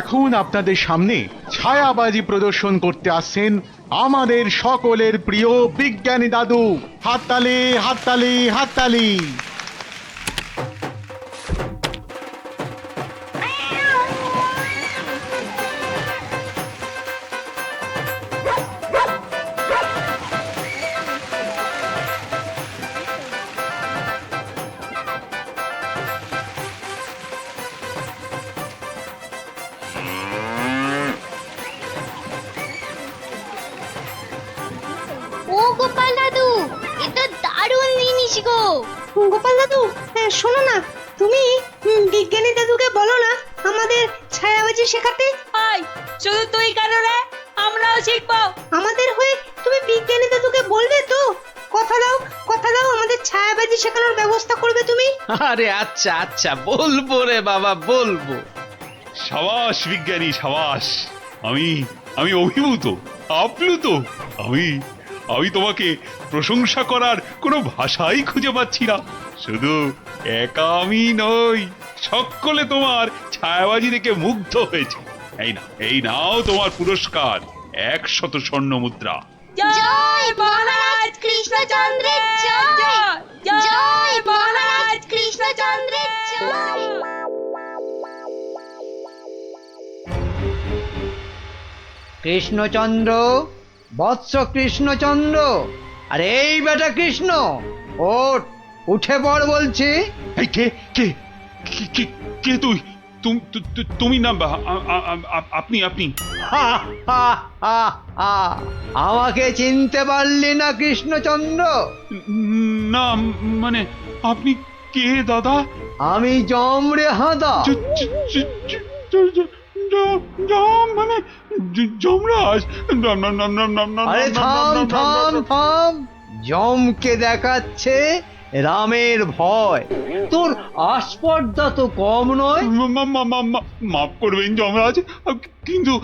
এখন আপনাদের সামনে ছায়াবাজি প্রদর্শন করতে আসছেন আমাদের সকলের প্রিয় বিজ্ঞানী দাদু। হাততালি হাততালি হাততালি। ও গোপাল দাদু, এটা দারুণ জিনিস গো। গোপাল দাদু, শোনো না, তুমি বিজ্ঞানী দাদুকে বলো না আমাদের ছায়াবাজি শেখাতে। আয়, শুধু তুই কেন রে? আমরাও শিখবো। আমাদের হয়ে তুমি বিজ্ঞানী দাদুকে বলবে তো? কথা দাও, কথা দাও, আমাদের ছায়াবাজি শেখানোর ব্যবস্থা করবে তুমি। আরে আচ্ছা আচ্ছা, বলবো রে বাবা, বলবো। সাবাস বিজ্ঞানী, সাবাস। আমি আমি অভিভূত, আপ্লুত। আমি আমি তোমাকে প্রশংসা করার কোনো ভাষাই খুঁজে পাচ্ছি না। শুধু একা আমি নই, সকলে তোমার ছায়াবাজি দেখে মুগ্ধ হয়েছে। এই নাও তোমার পুরস্কার, 100 স্বর্ণ মুদ্রা। জয় মহারাজ কৃষ্ণচন্দ্রের জয়, জয় মহারাজ কৃষ্ণচন্দ্রের জয়। কৃষ্ণচন্দ্র, বৎস কৃষ্ণচন্দ্র, আরে এই বেটা কৃষ্ণ, ওঠ, উঠে পড় বলছি। এই কে কে কে কে- কে তুই? তুমি না, আপনি আপনি হা, হা, হা, হা। আমাকে চিনতে পারলি না কৃষ্ণচন্দ্র? না, মানে আপনি কে দাদা? আমি যম রে হাঁদা। মানে যমরাজ। আরে থাম থাম থাম, যমকে দেখাচ্ছে রামের ভয়, তোর আস্পর্ধা তো কম নয়। মাফ করবেন যমরাজ, কিন্তু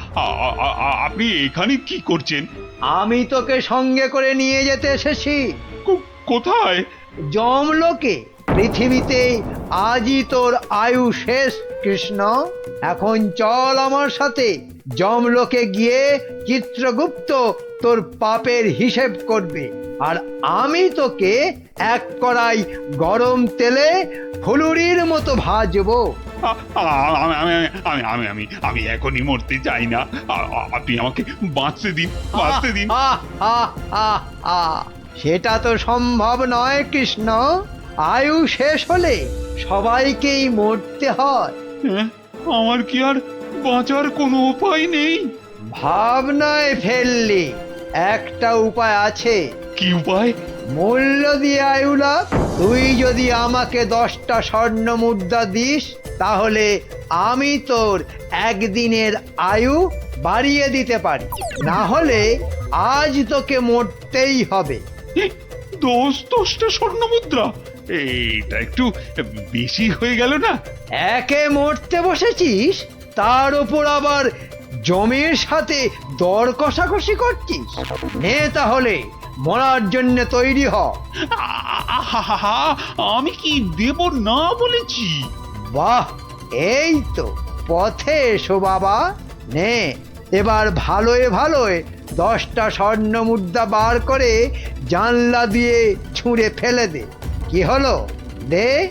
আপনি এখানে কি করছেন? আমি তোকে সঙ্গে করে নিয়ে যেতে এসেছি। কোথায়? যমলোকে। পৃথিবীতে আজই তোর আয়ু শেষ কৃষ্ণ। এখন চল আমার সাথে, যমলোকে গিয়ে চিত্রগুপ্ত তোর পাপের হিসেব করবে, আর আমি তোকে এক কড়াই গরম তেলে ফুলুরির মতো ভাজবো। আমি এখনই মরতে চাই না। আপনি আমাকে বাঁচতে দিন, বাঁচতে দিন। সেটা তো সম্ভব নয় কৃষ্ণ। আয়ু শেষ হলে সবাইকেই মরতে হয়। হ্যাঁ, আমার কি আর বাঁচার কোনো উপায় নেই? ভাবনায় ফেললি, একটা উপায় আছে। কি উপায়? মূল্য দিয়ে আয়ু লাভ। তুই যদি আমাকে 10টা স্বর্ণ মুদ্রা দিস, তাহলে আমি তোর একদিনের আয়ু বাড়িয়ে দিতে পারি, না হলে আজ তোকে মরতেই হবে। 10টা স্বর্ণ মুদ্রা? এটা একটু বেশি হয়ে গেল না? একে মরতে বসেছিস, তার উপর আবার জমির সাথে দর কষাকষি করছিস। নে তাহলে, মরার জন্য তৈরি হ। আহা, আমি কি দেব না বলেছি? বাহ, এই তো পথে এসো বাবা। নে, এবার ভালোয় ভালোয় 10টা স্বর্ণ মুদ্রা বার করে জানলা দিয়ে ছুঁড়ে ফেলে দে। কি হলো, দে।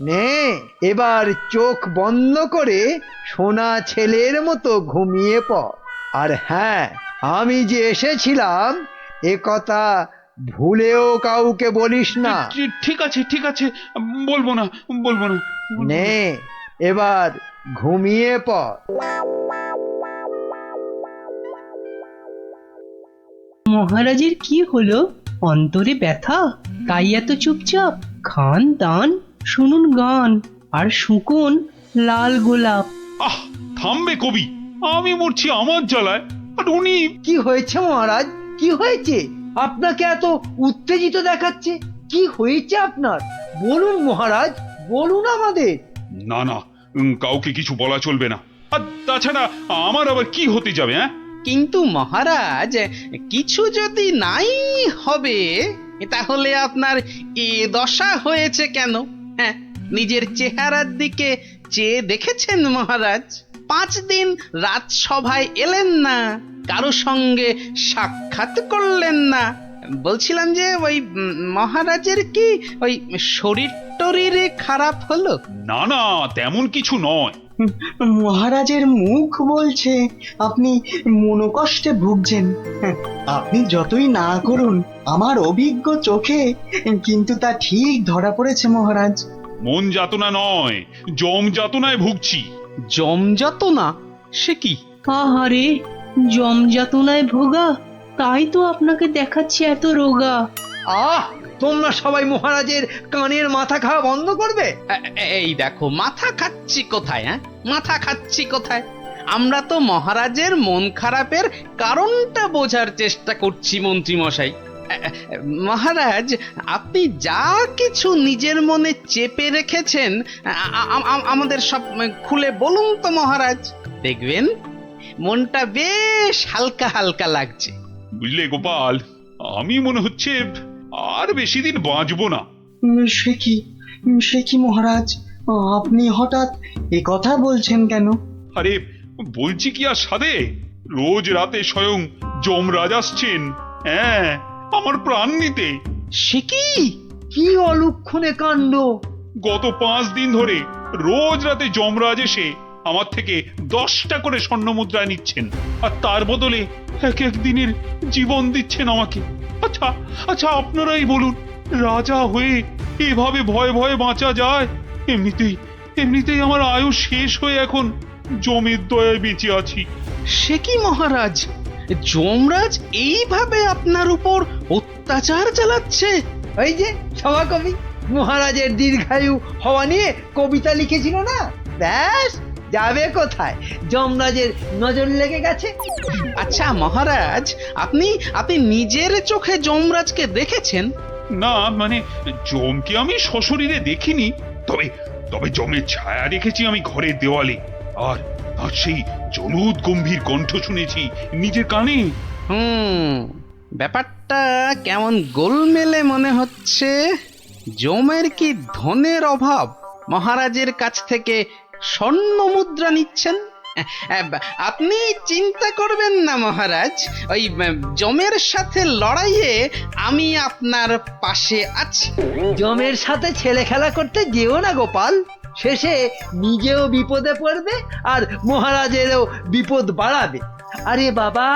নে, এবার চোখ বন্ধ করে সোনা ছেলের মতো ঘুমিয়ে পড়। আর হ্যাঁ, আমি যে এসেছিলাম এ কথা ভুলেও কাউকে বলিস না। ঠিক আছে, ঠিক আছে, বলবো না, বলবো না। নে, এবার ঘুমিয়ে পড়। মহারাজের কি হলো? অন্তরে ব্যথা, তাই এত চুপচাপ? খান দান, শুনুন গান, আর শুকুন লাল গোলাপ। আহ, থামবে কবি, আমি মরছি আমার জ্বালায়, আর উনি। কি হয়েছে মহারাজ, কি হয়েছে? আপনাকে এত উত্তেজিত দেখাচ্ছে, কি হয়েছে আপনার? বলুন মহারাজ, বলুন আমাদের। না না, কাউকে কিছু বলা চলবে না। আর তাছাড়া আমার আবার কি হতে যাবে? হ্যাঁ, কিন্তু মহারাজ, কিছু যদি নাই হবে, তাহলে আপনার এ দশা হয়েছে কেন? হ্যাঁ, নিজের চেহারার দিকে চেয়ে দেখেছেন মহারাজ? 5 দিন রাজসভায় এলেন না, কারো সঙ্গে সাক্ষাৎ করলেন না। বলছিলাম যে ওই মহারাজের কি ওই শরীর টরীরে খারাপ হলো? না না, তেমন কিছু নয়। মহারাজের মুখ বলছে আপনি মনোকষ্টে ভুগছেন। আপনি যতই না করুন, আমার অভিজ্ঞ চোখে কিন্তু তা ঠিক ধরা পড়েছে মহারাজ। মন যাতনা নয়, জম যাতনায় ভুগছি। জমযত না? সে কি? আহারে, জমযাতনায় ভোগা, তাই তো আপনাকে দেখাচ্ছে এত রোগা। তোমরা সবাই মহারাজের কানের মাথা খাওয়া বন্ধ করবে। এই দেখো, মাথা খাচ্ছি কোথায়? হ্যাঁ, মাথা খাচ্ছি কোথায়? আমরা তো মহারাজের মন খারাপের কারণটা বোঝার চেষ্টা করছি মন্ত্রী মশাই। মহারাজ, আপনি যা কিছু নিজের মনে চেপে রেখেছেন আমাদের সব খুলে বলুন তো মহারাজ। দেখবেন মনটা বেশ হালকা হালকা লাগছে। বুঝলে গোপাল, আমি মনে হচ্ছে আর বেশি দিন বাঁচবো না। সে কি মহারাজ, আপনি হঠাৎ এ কথা বলছেন কেন? আরে বলছি কি আর সাধে, রোজ রাতে স্বয়ং যমরাজ আসছেন, হ্যাঁ, আমার প্রাণ নিতে। সে কি? কি অলক্ষণে কাণ্ড! গত 5 দিন ধরে রোজ রাতে যমরাজ এসে আমার থেকে 10টা করে স্বর্ণ মুদ্রা নিচ্ছেন, আর তার বদলে এক এক দিনের জীবন দিচ্ছেন আমাকে। আচ্ছা আচ্ছা, আপনারাই বলুন, রাজা হয়ে এভাবে ভয়ে ভয়ে বাঁচা যায়? এমনিতেই আমার আয়ু শেষ হয়ে এখন জমের দয়ায় বেঁচে আছি। সে কি মহারাজ, যমরাজ এইভাবে আপনার উপর অত্যাচার চালাচ্ছে? ওই যে সভাকবি মহারাজের দীর্ঘায়ু হওয়া নিয়ে কবিতা লিখেছিল না, ব্যাস যাবে কোথায়, যমরাজের নজর লেগে গেছে। আচ্ছা মহারাজ, আপনি নিজের চোখে যমরাজকে দেখেছেন? না মানে, জমকে আমি সশরীরে দেখিনি, তবে জমের ছায়া দেখেছি আমি ঘরের দেওয়ালে, আর সেই জলুদ গম্ভীর কণ্ঠ শুনেছি নিজের কানে। ব্যাপারটা কেমন গোলমেলে মনে হচ্ছে। জমের কি ধনের অভাব মহারাজের কাছ থেকে স্বর্ণ মুদ্রা নিচ্ছেন? আপনি চিন্তা করবেন না মহারাজ, ওই জমের সাথে লড়াইয়ে আমি আপনার পাশে আছি। জমের সাথে ছেলে খেলা করতে যেও না গোপাল, শেষে নিজেও বিপদে পড়বে আর মহারাজেরও বিপদ বাড়াবে। আরে বাবা,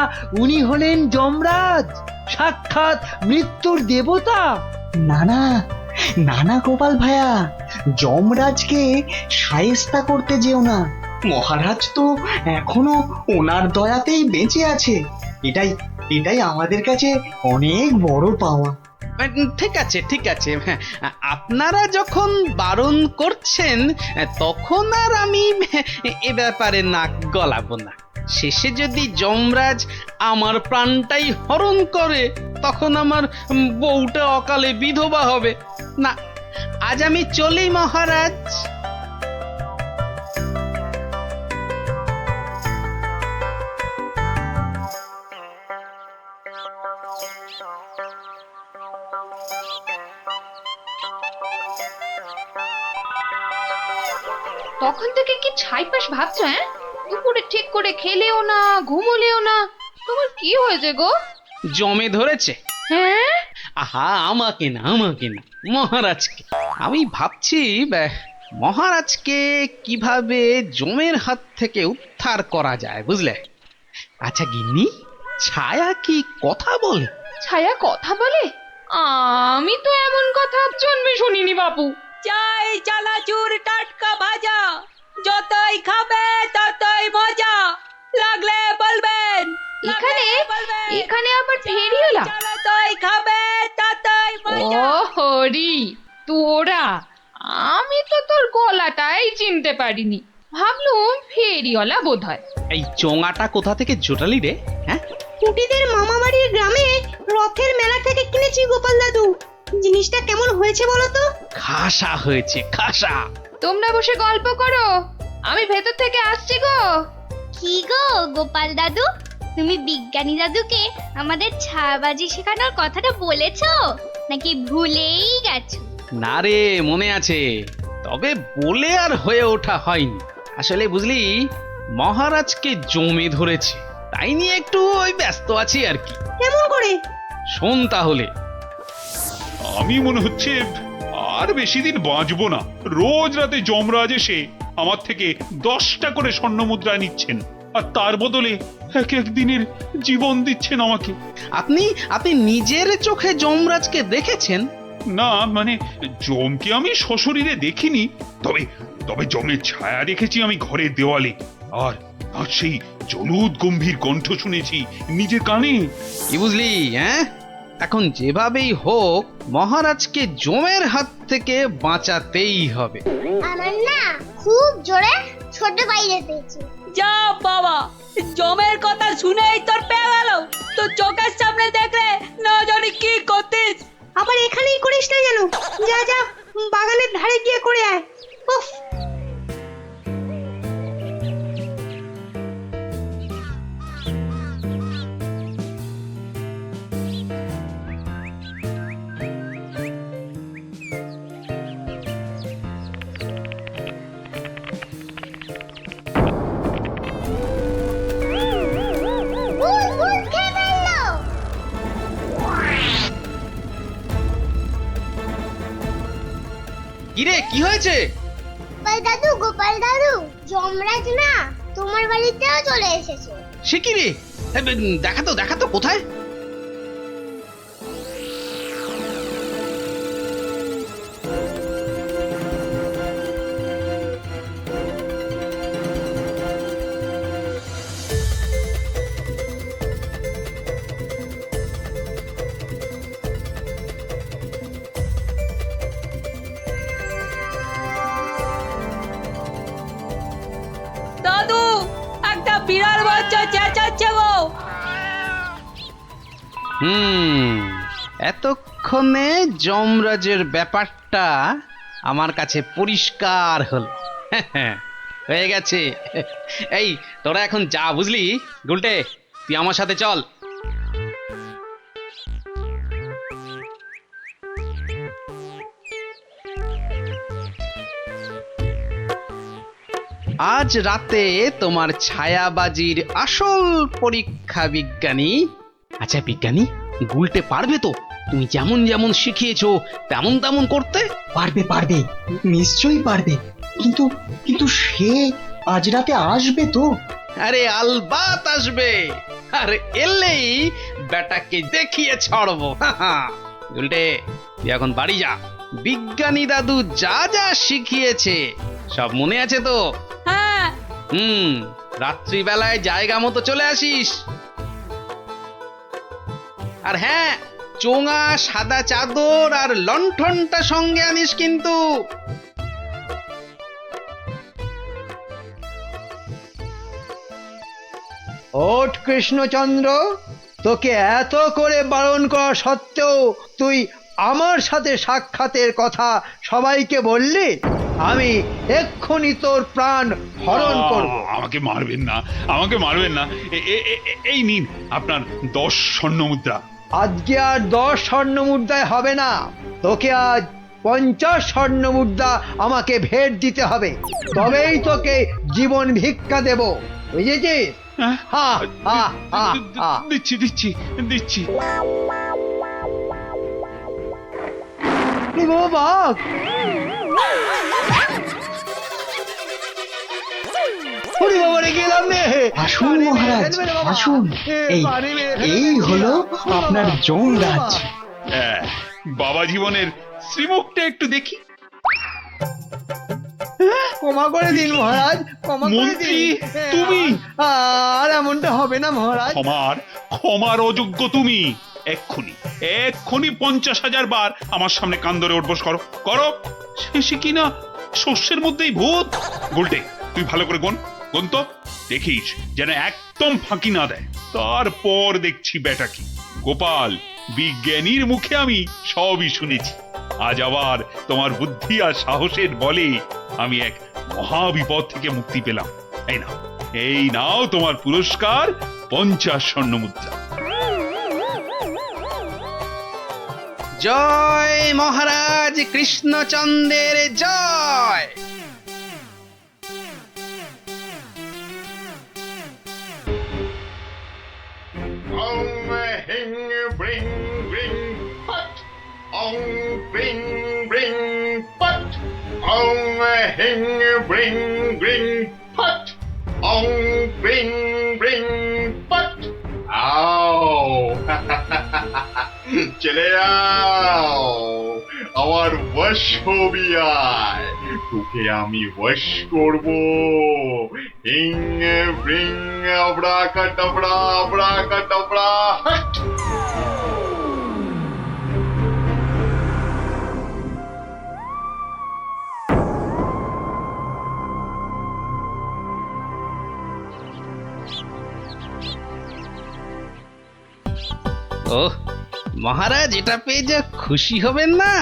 উনি হলেন যমরাজ, সাক্ষাৎ মৃত্যুর দেবতা। না না গোপাল ভাইয়া, যমরাজকে শায়েস্তা করতে যেও না। মহারাজ তো এখনো ওনার দয়াতেই বেঁচে আছে। এটাই আমাদের কাছে অনেক বড় পাওয়া। ঠিক আছে ঠিক আছে, আপনারা যখন বারণ করছেন তখন আর আমি এ ব্যাপারে নাক গলাবো না। শেষে যদি যমরাজ আমার প্রাণটাই হরণ করে, তখন আমার বউটা অকালে বিধবা হবে না। আজ আমি চলি মহারাজ। তখন থেকে কি ছাইপাশ ভাবছো? হ্যাঁ, দুপুরে ঠিক করে খেলেও না, ঘুমোলেও না, তোমার কি হয়েছে গো? জমে ধরেছে। হ্যাঁ, আহা, আমাকে না মহারাজকে। আমি ভাবছি মহারাজকে কিভাবে জমের হাত থেকে উদ্ধার করা যায়, বুঝলে? আচ্ছা গিন্নি, ছায়া কি কথা বলে? ছায়া কথা বলে? আমি তো এমন কথা জন্মে শুনিনি বাপু। চাই চানাচুর টাটকা ভাজা, যতই খাবে ততই মজা, লাগলে বলবেন। এখানে আবার ফেরিওলা? যতই খাবে ততই মজা। ও হরি, তোরা! আমি তো তোর গলাটাই চিনতে পারিনি, ভাবলুম ফেরিওয়ালা বোধহয়। এই চোঙাটা কোথা থেকে জোটালি রে? হ্যাঁ, কুটিদের মামা বাড়ির গ্রামে রথের মেলা থেকে কিনেছি গোপাল দাদু। জিনিসটা কেমন হয়েছে বলো তো? খাসা হয়েছে, খাসা। তোমরা বসে গল্প করো, আমি ভেতর থেকে আসছি গো। কি গো গোপাল দাদু, তুমি বিজ্ঞানী দাদুকে আমাদের ছায়াবাজি শেখানোর কথাটা বলেছো নাকি ভুলেই গেছো? না রে, মনে আছে। তবে বলে আর হয়ে ওঠা হয়নি। আসলে বুঝলি, মহারাজকে জমে ধরেছে, তাই নিয়ে একটু ওই ব্যস্ত আছি আর কি। কেমন করে? শোন তাহলে। আমি মনে হচ্ছে আর বেশি দিন বাঁচবো না। রোজ রাতে যমরাজ এসে আমার থেকে 10টা করে স্বর্ণ মুদ্রা নিচ্ছেন, আর তার বদলে এক এক দিনের জীবন দিচ্ছেন আমাকে। আপনি নিজের চোখে যমরাজকে দেখেছেন? না মানে যমকে আমি সশরীরে দেখিনি, তবে তবে যমের ছায়া দেখেছি আমি ঘরের দেওয়ালে, আর আর সেই জলুদ গম্ভীর কণ্ঠ শুনেছি নিজের কানে। কি বুঝলি? হ্যাঁ, এখন যেভাবেই হোক মহারাজকে যমের হাত থেকে বাঁচাতেই হবে। আমার না খুব জোরে ছোট বাইরে পেয়েছে। যা বাবা, জমের কথা শুনেই তোর পেয়ে গেল। তো চোখের সামনে দেখলে না জানি কি করতিস। আবার এখানেই করিস না যেন। যা যা, বাগানের ধারে গিয়ে করে আয়। উফ, ভূত ভূত খেয়ে ফেললো। কিরে, কি হয়েছে? গোপাল দাদু, যমরাজ না তোমার বাড়িতেও চলে এসেছে। সে কি রে? দেখাতো কোথায়? দাদু, একটা বিড়াল বাচ্চা চেঁচাচ্ছে গো। এতক্ষণে যমরাজের ব্যাপারটা আমার কাছে পরিষ্কার হলো। হয়ে গেছে। এই তোরা এখন যা, বুঝলি? গুলটে, তুই আমার সাথে চল। আজ রাতে তোমার ছায়াবাজির আসল পরীক্ষা বিজ্ঞানী। আচ্ছা বিজ্ঞানী, গুলটে পারবে তো তুমি যেমন যেমন শিখিয়েছো তেমন তেমন করতে? পারবে পারবে, নিশ্চয়ই পারবে। কিন্তু কিন্তু সে আজ রাতে আসবে তো? আরে আলবাত আসবে, আর এলেই বেটাকে দেখিয়ে ছাড়বো। গুলটে, তুই এখন বাড়ি যা। বিজ্ঞানী দাদু যা যা শিখিয়েছে সব মনে আছে তো? হ্যাঁ। রাত্রিবেলায় জায়গা মতো চলে আসিস। আর হ্যাঁ, চোঙা, সাদা চাদর আর লণ্ঠনটা সঙ্গে আনিস কিন্তু। ওঠ কৃষ্ণচন্দ্র, তোকে এত করে বারণ করা সত্ত্বেও তুই আমার সাথে সাক্ষাতের কথা সবাইকে বললি? আমি এক্ষুনি তোর প্রাণ হরণ করব। আমাকে মারবেন না, আমাকে মারবেন না। এই নিন আপনার 10 স্বর্ণ মুদ্রা। আজকে আর 10 স্বর্ণ মুদ্রায় হবে না, তোকে আজ 50 স্বর্ণ মুদ্রা আমাকে ভেট দিতে হবে, তবেই তোকে জীবন ভিক্ষা দেব, বুঝেছিস? হা হা হা হা। দিচ্ছি দিচ্ছি দিচ্ছি। বাঘ, আসুন মহারাজ, আসুন। এই হলো আপনার যমরাজ। বাবা জীবনের শ্রীমুখটা একটু দেখি। ক্ষমা করে দিন মহারাজ, ক্ষমা করে মন্ত্রী, দিন। তুমি? আর এমনটা হবে না মহারাজ। ক্ষমার অযোগ্য তুমি। এক্ষুনি 50,000 বার আমার সামনে কান ধরে উঠবোস করো করো। শেষে কিনা শস্যের মধ্যেই ভূত। গুলটে, তুই ভালো করে গুন তো, দেখিস যেন একদম ফাঁকি না দেয়। তারপর দেখছি বেটা কি। গোপাল, বিজ্ঞানীর মুখে আমি সবই শুনেছি। আজ আবার তোমার বুদ্ধি আর সাহসের বলে আমি এক মহাবিপদ থেকে মুক্তি পেলাম। এই নাও তোমার পুরস্কার, 50 স্বর্ণ মুদ্রা। জয় মহারাজ কৃষ্ণচন্দ্রের জয়। চলে যাও, আমার বশ হবি আয়, তোকে আমি বশ করব। হিং ব্রিং আবড়া কাটাবড়া আবড়া কাটাবড়া। ওহ মহারাজ, এটা পেয়ে যা খুশি হবেন না,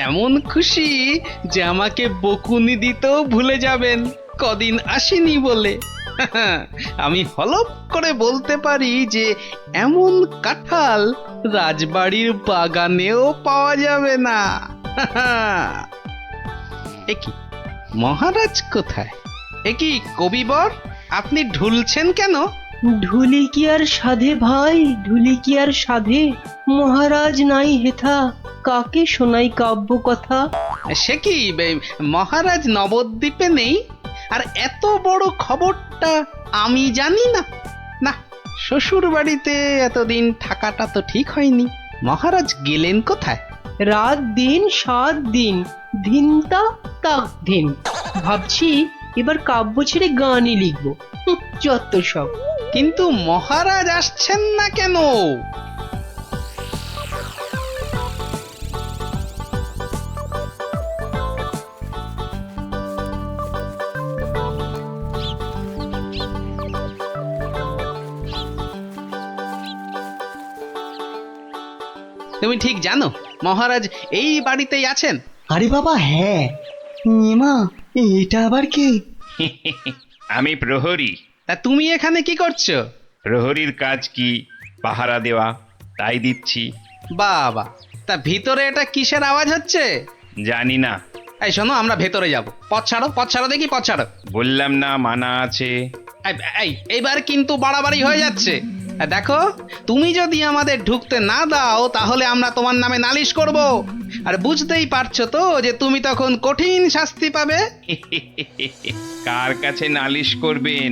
এমন খুশি যে আমাকে বকুনি দিতেও ভুলে যাবেন কদিন আসেনি বলে। আমি হলপ করে বলতে পারি যে এমন কাঁঠাল রাজবাড়ির বাগানেও পাওয়া যাবে না। একি মহারাজ কোথায়? একি কবিবর, আপনি ঢুলছেন কেন? ঢুলি কি আর সাধে ভাই, ঢুলি কি আর সাধে? মহারাজ নাই হেথা, কাকে শোনাই কাব্য কথা? সে কি মহারাজ নবদ্বীপে নেই? আর এত বড় খবরটা আমি জানি না? না, শ্বশুর বাড়িতে এতদিন থাকাটা তো ঠিক হয়নি। মহারাজ গেলেন কোথায়? রাত দিন 7 দিন, ধিনতা তাক ধিন। ভাবছি এবার কাব্য ছেড়ে গানই লিখবো। যত সব। কিন্তু মহারাজ আসছেন না কেন? তুমি ঠিক জানো মহারাজ এই বাড়িতেই আছেন? আরে বাবা হ্যাঁ, এমা এটা আবার কে? আমি প্রহরী। তা তুমি এখানে কি করছো? প্রহরীর কাজ কি? পাহারা দেওয়া, তাই দিচ্ছি। বাবা, তা ভিতরে এটা কিসের আওয়াজ হচ্ছে? জানি না। এই শোনো, আমরা ভেতরে যাব। পথ ছাড়ো দেখি, পথ ছাড়ো। বললাম না মানা আছে। এইবার কিন্তু বাড়াবাড়ি হয়ে যাচ্ছে। দেখো, তুমি যদি আমাদের ঢুকতে না দাও তাহলে আমরা তোমার নামে নালিশ করব। আর বুঝতেই পারছো তো যে তুমি তখন কঠিন শাস্তি পাবে। কার কাছে নালিশ করবেন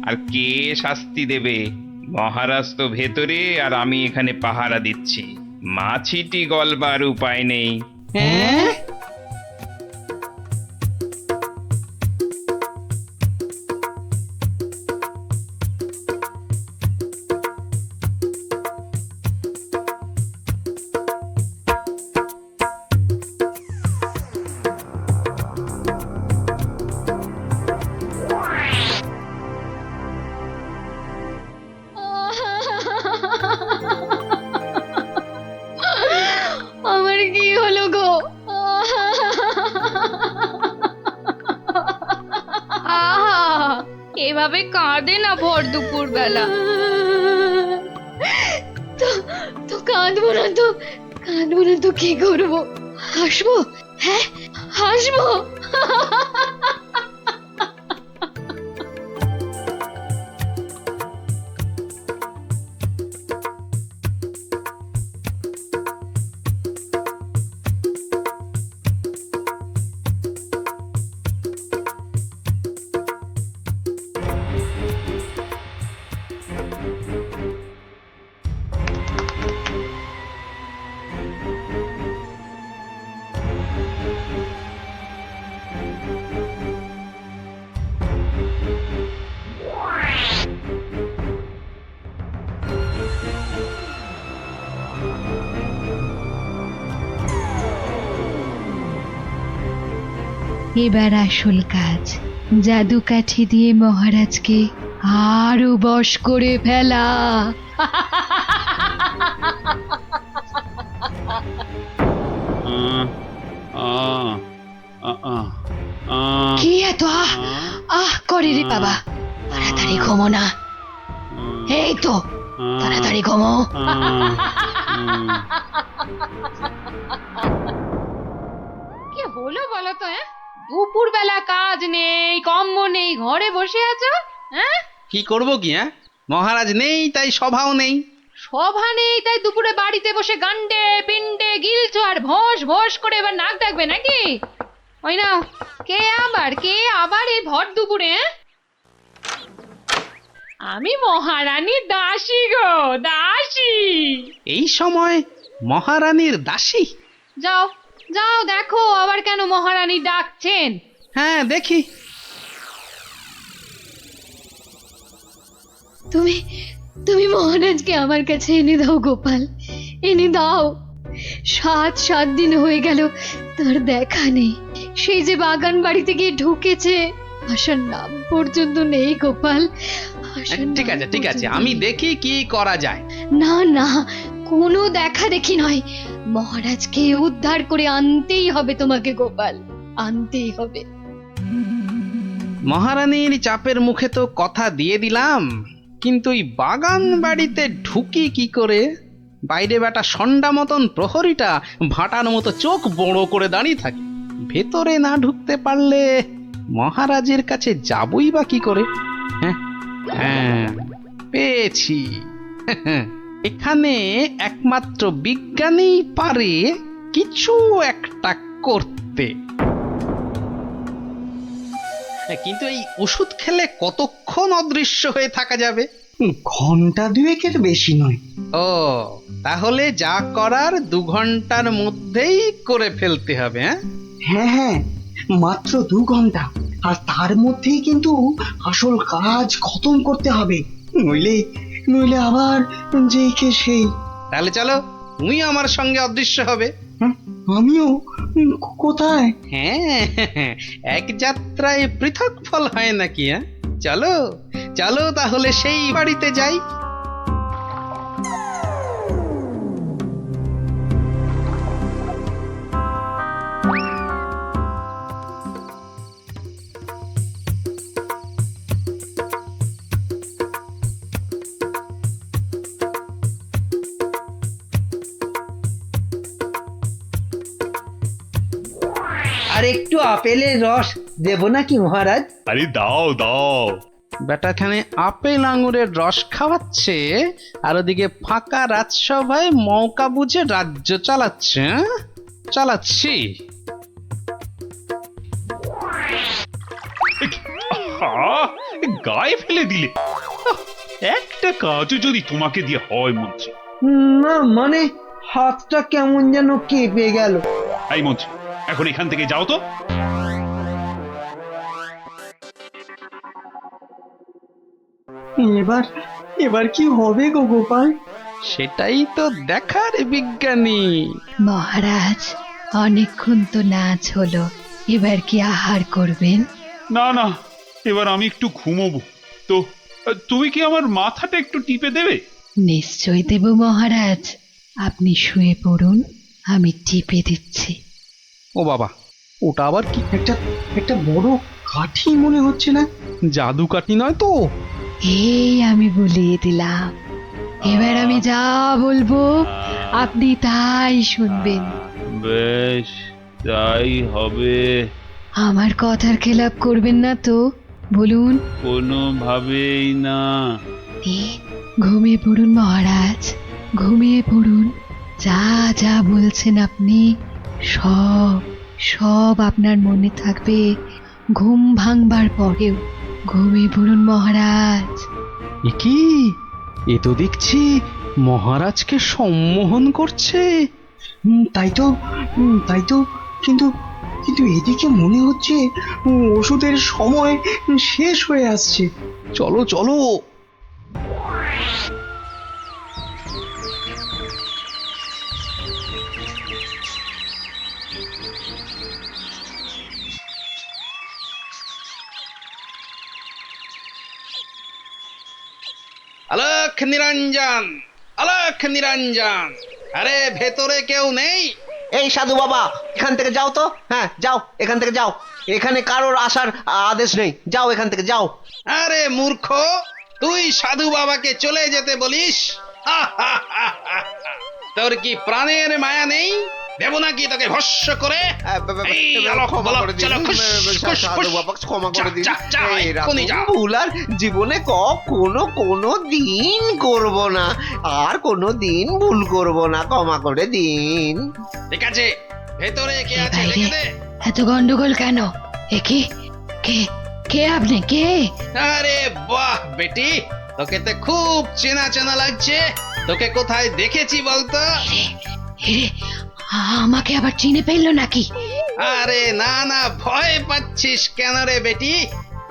আর কে শাস্তি দেবে? মহারাজ তো ভেতরে আর আমি এখানে পাহারা দিচ্ছি। মাছিটি গলবার উপায় নেই। হ্যাঁ? আমার কি হলো গো? আহা, এভাবে কাঁদে না ভর দুপুর বেলা। তো কাঁদবো না তো, কাঁদবো না তো কি করবো? হাসবো? হ্যাঁ হাসবো। এবার আসল কাজ, জাদু কাঠি দিয়ে মহারাজকে আরো বশ করে ফেলা। কি এত আহ আহ করে রে বাবা? তাড়াতাড়ি ঘুমো না। এই তো তাড়াতাড়ি ঘুমো। কি হলো বলো তো? দুপুর বেলা কাজ নেই, কম্ম নেই, ঘরে বসে আছো? হ্যাঁ, কি করব কি? মহারাজ নেই তাই সভাও নেই। সভা নেই তাই দুপুরে বাড়িতে বসে গান্ডে পিন্ডে গিলছো আর ভোস ভোস করে এবার নাক ডাকবে নাকি? ওই না, কে আবার এই ভর দুপুরে? আমি মহারানীর দাসী গো, দাসী। এই সময় মহারানীর দাসী? যাও যাও দেখো আবার কেন মহারানী ডাকছেন। হ্যাঁ দেখি। তুমি তুমি মহারাজকে আমার কাছে এনে দাও গোপাল, এনে দাও। 7 দিন হয়ে গেল তার দেখা নেই। সেই যে বাগান বাড়িতে গিয়ে ঢুকেছে, আসার নাম পর্যন্ত নেই গোপাল। ঠিক আছে ঠিক আছে, আমি দেখি কি করা যায়। না না, কোনো দেখা দেখি নয়, মহারাজকে উদ্ধার করে আনতেই হবে তোমাকে গোপাল, আনতেই হবে। মহারানীর চাপের মুখে তো কথা দিয়ে দিলাম, কিন্তু এই বাগান বাড়িতে ঢুকি কি করে? বাইরে বেটা সন্ডা মতন প্রহরীটা ভাটার মতো চোখ বড় করে দাঁড়িয়ে থাকে। ভেতরে না ঢুকতে পারলে মহারাজের কাছে যাবই বা কি করে? হ্যাঁ হ্যাঁ, পেয়েছি। এখানে একমাত্র বিজ্ঞানী পারে কিছু একটা করতে। কিন্তু এই ওষুধ খেলে কতক্ষণ অদৃশ্য হয়ে থাকা যাবে? ঘন্টা 2 বেশি নয়। ও, তাহলে যা করার 2 ঘন্টার মধ্যেই করে ফেলতে হবে। হ্যাঁ হ্যাঁ, মাত্র 2 ঘন্টা, আর তার মধ্যেই কিন্তু আসল কাজ খতম করতে হবে, নইলে নইলে আবার যেই কে সেই। তাহলে চলো, তুমি আমার সঙ্গে অদৃশ্য হবে। আমিও? কোথায়? হ্যাঁ, এক যাত্রায় পৃথক ফল হয় নাকি? চলো চলো তাহলে সেই বাড়িতে যাই। আর একটু আপেলের রস দেব নাকি মহারাজ? আরে দাও দাও। বেটাখানে আপেল আঙুরের রস খাওয়াচ্ছে, আর ওদিকে ফাঁকা রাজসভায় মৌকা বুঝে রাজ্য চালাচ্ছে। চালাচ্ছি। গায়ে ফেলে দিলে। একটা কাজও যদি তোমাকে দিয়ে হয় মন্ত্রী। না মানে হাতটা কেমন যেন কেঁপে গেল। এই মন্ত্রী, এখন এখান থেকে যাও তো। এবার এবার কি হবে গো গোপাল? সেটাই তো দেখার বিজ্ঞানী। মহারাজ, অনেকক্ষণ তো নাচ হলো, এবার কি আহার করবেন? না না, এবার আমি একটু ঘুমোবো। তো তুমি কি আমার মাথাটা একটু টিপে দেবে? নিশ্চয় দেব মহারাজ, আপনি শুয়ে পড়ুন, আমি টিপে দিচ্ছি। ও বাবা, ওটা আবার কি? একটা বড় কাঠি মনে হচ্ছে না? জাদু কাঠি নয় তো? এই আমি বলিয়ে দিলাম, এবার আমি যা বলবো আপনি তাই শুনবেন। বেশ, তাই হবে। আমার কথার খেলাপ করবেন না তো, বলুন? কোনোভাবেই না। ঘুমিয়ে পড়ুন মহারাজ, ঘুমিয়ে পড়ুন। যা যা বলছেন আপনি সব সব আপনার মনে থাকবে ঘুম ভাঙবার পরেও। ঘুমিয়ে পড়ুন মহারাজ। এ কি? এ তো দেখছি মহারাজকে সম্মোহন করছে। তাই তো, কিন্তু কিন্তু এদিকে মনে হচ্ছে ওষুধের সময় শেষ হয়ে আসছে। চলো চলো। আলোক নিরঞ্জন, আলোক নিরঞ্জন, আরে ভেতরে কেউ নেই? এই সাধু বাবা, এখান থেকে যাও তো। হ্যাঁ যাও, এখান থেকে যাও, এখানে কারোর আসার আদেশ নেই, যাও এখান থেকে যাও। আরে মূর্খ, তুই সাধু বাবাকে চলে যেতে বলিস? তোর কি প্রাণের মায়া নেই? দেব নাকি তোকে ভস্য করে? এই, আলোক, ক্ষমা বলক, করে দিন চলো, খুশ, খুশ, সাধু খুশ। বাবা, ক্ষমা করে দিন। যা, যা, যা, এক্ষুনি যা। ভুল আর জীবনে কোনো দিন করব না, আর কোনো দিন ভুল করব না, ক্ষমা করে দিন। ঠিক আছে, ভেতরে কে আছে বাইরে দেখে দে। এত গন্ডগোল কেন? কে কে কে আপনি কে? আরে বাহ বেটি, তোকে তো খুব চেনা চেনা লাগছে। তোকে কোথায় দেখেছি বলতো? এরে, আমাকে আবার চিনে ফেললো নাকি? আরে না না, ভয় পাচ্ছিস কেন রে বেটি?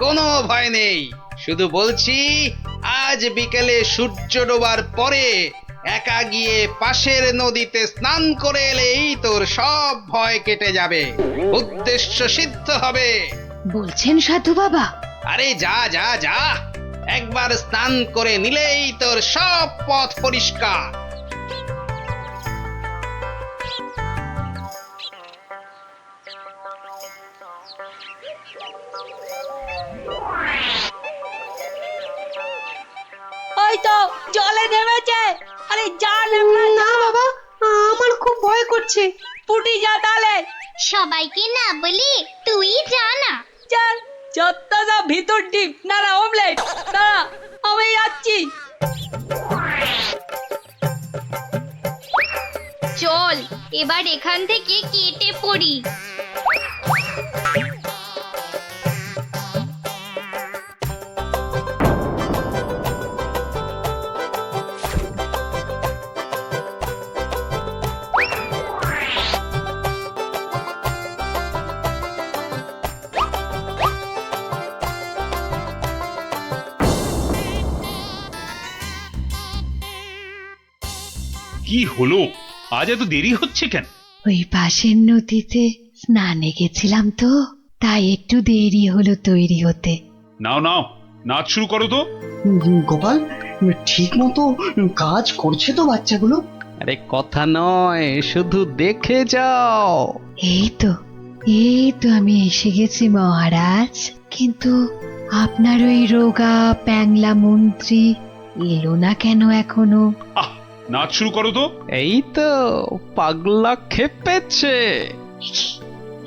কোনো ভয় নেই, শুধু বলছি আজ বিকেলে সূর্য ডোবার পরে একা গিয়ে পাশের নদীতে স্নান করে এলেই তোর সব ভয় কেটে যাবে, উদ্দেশ্য সিদ্ধ হবে। বলছেন সাধু বাবা? আরে যা যা যা, একবার স্নান করে নিলেই তোর সব পথ পরিষ্কার। ওই তো জলে নেমেছে। আরে যা নেমে না বাবা, আমার খুব ভয় করছে। পুটি যা তাহলে। সবাইকে না বলি তুই যা না। চল, যত সব ভিতর ডিপ না অমলেট। দাঁড়া, আমি যাচ্ছি। চল এবার এখান থেকে কেটে পড়ি। কি হলো, আজ এত দেরি হচ্ছে কেন? ওই পাশের নদীতে স্নানে গেছিলাম তো, তাই একটু দেরি হলো তৈরি হতে। নাও নাও, নাচ শুরু করো তো। গোপাল, ঠিক মতো কাজ করছে তো বাচ্চাগুলো? আরে কথা নয়, শুধু দেখে যাও। এই তো আমি এসে গেছি মহারাজ। কিন্তু আপনার ওই রোগা প্যাংলা মন্ত্রী এলো না কেন এখনো? আহ, নাচ শুরু করো তো। এই তো পাগলা খেপেছে।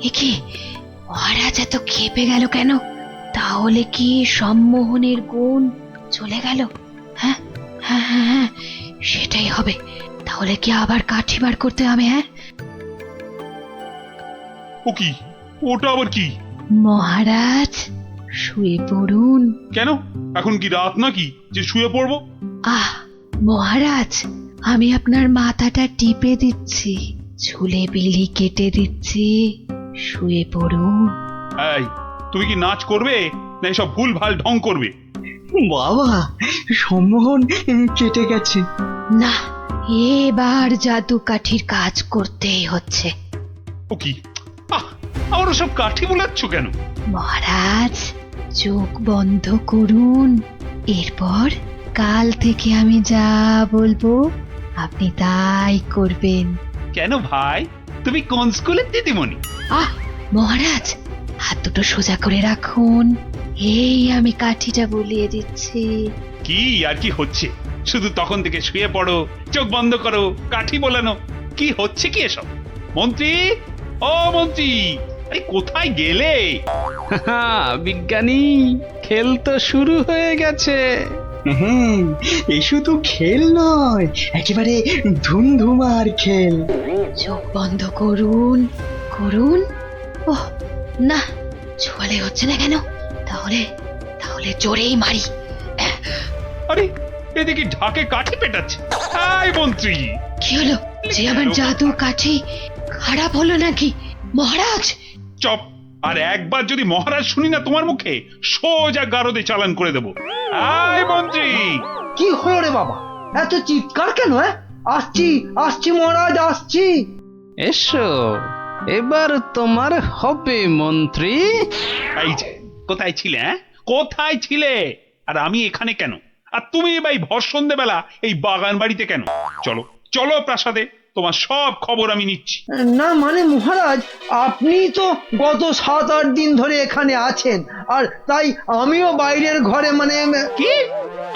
একি মহারাজ এত খেপে গেল কেন? তাহলে কি সম্মোহনের গুণ চলে গেল? হ্যাঁ হ্যাঁ হ্যাঁ হ্যাঁ, সেটাই হবে। তাহলে কি আবার কাঠি বার করতে হবে? হ্যাঁ, ও কি, ওটা আবার কি? মহারাজ শুয়ে পড়ুন। কেন, এখন কি রাত নাকি যে শুয়ে পড়বো? আহ মহারাজ, আমি আপনার মাথাটা টিপে দিচ্ছি, ঝুলে বিলি কেটে দিচ্ছি, শুয়ে পড়ুন। এই, তুমি কি নাচ করবে না এসব ভুল ভাল ঢং করবে? বাবা, সম্মোহন কেটে গেছে। না, এবার জাদু কাঠির কাজ করতেই হচ্ছে। ও কি, আমার সব কাঠি বোলাচ্ছ কেন? মহারাজ চোখ বন্ধ করুন, এরপর কাল থেকে আমি যা বলবো আপনি তাই করবেন। কেন ভাই, তুমি কোন স্কুলের দিদিমণি? আহ মহারাজ, হাত দুটো সোজা করে রাখুন, এই আমি কাঠিটা বলিয়ে দিচ্ছি। কি আর কি হচ্ছে? শুধু তখন থেকে শুয়ে পড়ো, চোখ বন্ধ করো, কাঠি বোলানো, কি হচ্ছে কি এসব? মন্ত্রী, ও মন্ত্রী, আরে কোথায় গেলে? বিজ্ঞানী, খেল তো শুরু হয়ে গেছে। হ্যাঁ, এই শুধু খেল নয়, একেবারে ধুমধুমার খেল। চোখ বন্ধ করুন করুন। ওহ না, ছোয়ালে হচ্ছে না কেন? তাহলে তাহলে জোরেই মারি। আরে এদিকে ঢাকে কাঠি পেটাচ্ছে। আয় মন্ত্রী, কি হলো? যে আমার জাদু কাঠি খারাপ হলো নাকি মহারাজ? চপ, আর একবার যদি মহারাজ শুনি না তোমার মুখে, সোজা গারদে চালান করে দেবো। আয় মন্ত্রী। কি হলো রে বাবা, এত চিৎকার কেন? আসছি আসছি মহারাজ, আসছি। এসো, এবার তোমার হবে মন্ত্রী। এই যে, কোথায় ছিলে? কোথায় ছিলে? আর আমি এখানে কেন? আর তুমি ভাই ভর সন্ধ্যেবেলা এই বাগান বাড়িতে কেন? চলো চলো প্রাসাদে, তোমার সব খবর আমি নিচ্ছি। না মানে মহারাজ, আপনি তো গত 7-8 দিন ধরে এখানে আছেন, আর তাই আমিও বাইরের ঘরে। মানে কি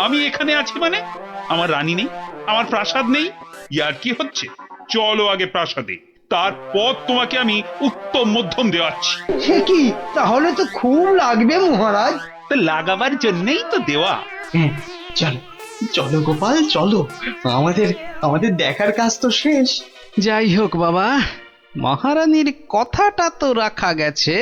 আমি এখানে আছি মানে? আমার রানী নেই, আমার প্রাসাদ নেই? কি হলো রে বাবা, এত চিৎকার কেন? না মানে মহারাজ, আপনি তো গত 7-8 দিন ধরে এখানে আছেন, আর তাই আমিও বাইরের ঘরে। মানে কি, আমি এখানে আছি মানে আমার রানী নেই, আমার প্রাসাদ নেই? ইয়ার কি হচ্ছে? চলো আগে প্রাসাদে, তারপর তোমাকে আমি উত্তম মধ্যম দেওয়াচ্ছি। সে কি, তাহলে তো খুব লাগবে মহারাজ। তো লাগাবার জন্যই তো দেওয়া। হ্যাঁ, চলো চলো গোপাল চলো, আমাদের আমাদের দেখার কাজ তো শেষ। যাই হোক বাবা, মহারানীর কথাটা তো রাখা গেছে।